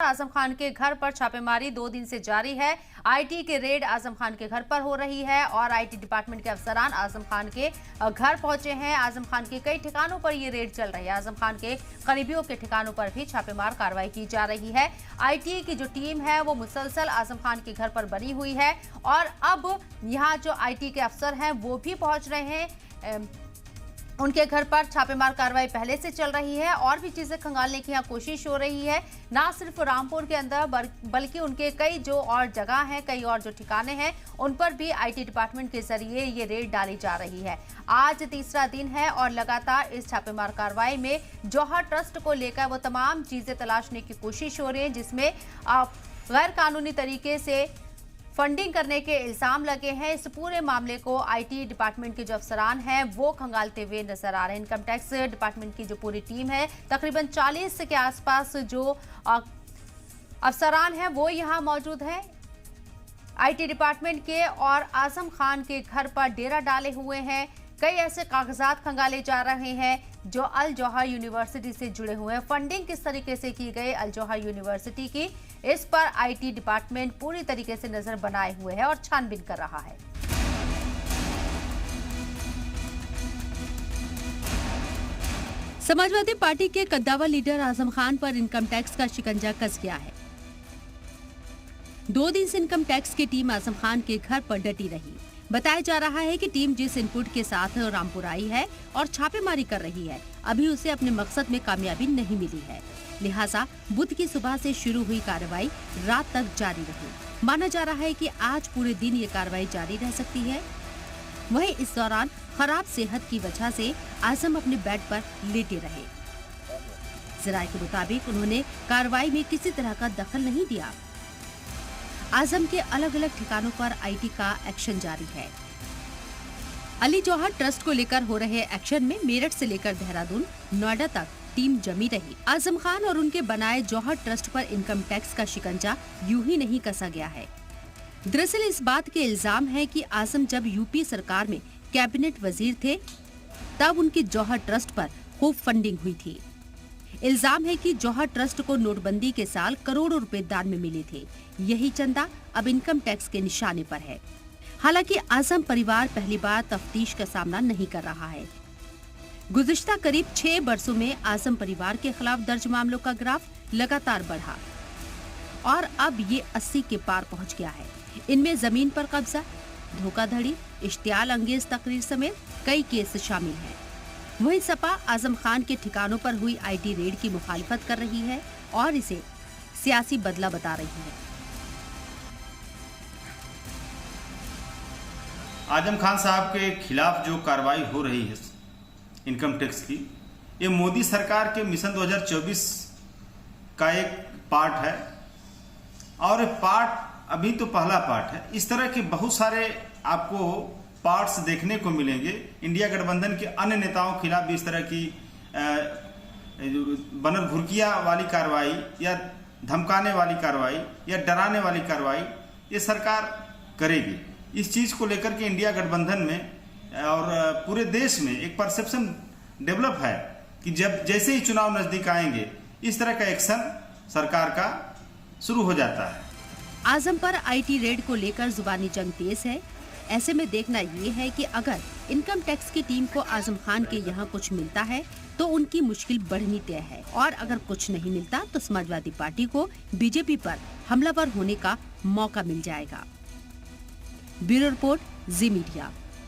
आजम खान के घर पर छापेमारी 2 दिन से जारी है। आईटी के रेड आजम खान के घर पर हो रही है और आईटी डिपार्टमेंट के अफसरान आजम खान के घर पहुंचे हैं। आजम खान के कई ठिकानों पर ये रेड चल रही है। आजम खान के करीबियों के ठिकानों पर भी छापेमार कार्रवाई की जा रही है। आईटी की जो टीम है वो मुसलसल आजम खान के घर पर बनी हुई है और अब यहाँ जो आईटी के अफसर हैं वो भी पहुंच रहे हैं। उनके घर पर छापेमार कार्रवाई पहले से चल रही है और भी चीजें खंगालने की यहाँ कोशिश हो रही है। ना सिर्फ रामपुर के अंदर बल्कि उनके कई जो और जगह हैं, कई और जो ठिकाने हैं, उन पर भी आईटी डिपार्टमेंट के जरिए ये रेड डाली जा रही है। आज तीसरा दिन है और लगातार इस छापेमार कार्रवाई में जौहर ट्रस्ट को लेकर वो तमाम चीजें तलाशने की कोशिश हो रही है, जिसमें गैर कानूनी तरीके से फंडिंग करने के इल्जाम लगे हैं। इस पूरे मामले को आईटी डिपार्टमेंट के जो अफसरान हैं वो खंगालते हुए नजर आ रहे हैं। इनकम टैक्स डिपार्टमेंट की जो पूरी टीम है, तकरीबन 40 के आसपास जो अफसरान हैं वो यहाँ मौजूद हैं आईटी डिपार्टमेंट के, और आजम खान के घर पर डेरा डाले हुए हैं। कई ऐसे कागजात खंगाले जा रहे हैं जो अल जौहर यूनिवर्सिटी से जुड़े हुए हैं। फंडिंग किस तरीके से की गई अल जौहर यूनिवर्सिटी की, इस पर आईटी डिपार्टमेंट पूरी तरीके से नजर बनाए हुए है और छानबीन कर रहा है। समाजवादी पार्टी के कद्दावर लीडर आजम खान पर इनकम टैक्स का शिकंजा कस गया है। 2 दिन से इनकम टैक्स की टीम आजम खान के घर पर डटी रही। बताया जा रहा है कि टीम जिस इनपुट के साथ रामपुर आई है और छापेमारी कर रही है, अभी उसे अपने मकसद में कामयाबी नहीं मिली है। लिहाजा बुध की सुबह से शुरू हुई कार्रवाई रात तक जारी रही। माना जा रहा है कि आज पूरे दिन ये कार्रवाई जारी रह सकती है। वहीं इस दौरान खराब सेहत की वजह से आजम अपने बेड पर लेटे रहे। जराये के मुताबिक उन्होंने कार्रवाई में किसी तरह का दखल नहीं दिया। आजम के अलग अलग ठिकानों पर आईटी का एक्शन जारी है। अली जौहर ट्रस्ट को लेकर हो रहे एक्शन में मेरठ से लेकर देहरादून, नोएडा तक टीम जमी रही। आजम खान और उनके बनाए जौहर ट्रस्ट पर इनकम टैक्स का शिकंजा यूं ही नहीं कसा गया है। दरअसल इस बात के इल्जाम है कि आजम जब यूपी सरकार में कैबिनेट वजीर थे तब उनकी जौहर ट्रस्ट पर खूब फंडिंग हुई थी। इल्जाम है कि जौहर ट्रस्ट को नोटबंदी के साल करोड़ों रुपए दान में मिले थे। यही चंदा अब इनकम टैक्स के निशाने पर है। हालांकि आजम परिवार पहली बार तफ्तीश का सामना नहीं कर रहा है। गुज़िश्ता करीब 6 बरसों में आजम परिवार के खिलाफ दर्ज मामलों का ग्राफ लगातार बढ़ा और अब ये 80 के पार पहुंच गया है। इनमें जमीन पर कब्जा, धोखाधड़ी, इश्तियाल अंगेज तकरीर समेत कई केस शामिल हैं। वहीं सपा आजम खान के ठिकानों पर हुई आईटी रेड की मुखालिफत कर रही है और इसे सियासी बदला बता रही है। आजम खान साहब के खिलाफ जो कार्रवाई हो रही है इनकम टैक्स की, ये मोदी सरकार के मिशन 2024 का एक पार्ट है और पार्ट अभी तो पहला पार्ट है। इस तरह के बहुत सारे आपको पार्ट्स देखने को मिलेंगे। इंडिया गठबंधन के अन्य नेताओं के खिलाफ भी इस तरह की बनर भुरकिया वाली कार्रवाई या धमकाने वाली कार्रवाई या डराने वाली कार्रवाई ये सरकार करेगी। इस चीज को लेकर के इंडिया गठबंधन में और पूरे देश में एक परसेप्शन डेवलप है कि जब जैसे ही चुनाव नजदीक आएंगे इस तरह का एक्शन सरकार का शुरू हो जाता है। आजम पर आईटी रेड को लेकर जुबानी जंग तेज है। ऐसे में देखना ये है कि अगर इनकम टैक्स की टीम को आजम खान के यहाँ कुछ मिलता है तो उनकी मुश्किल बढ़नी तय है, और अगर कुछ नहीं मिलता तो समाजवादी पार्टी को बीजेपी पर हमलावर होने का मौका मिल जाएगा। ब्यूरो रिपोर्ट, जी मीडिया।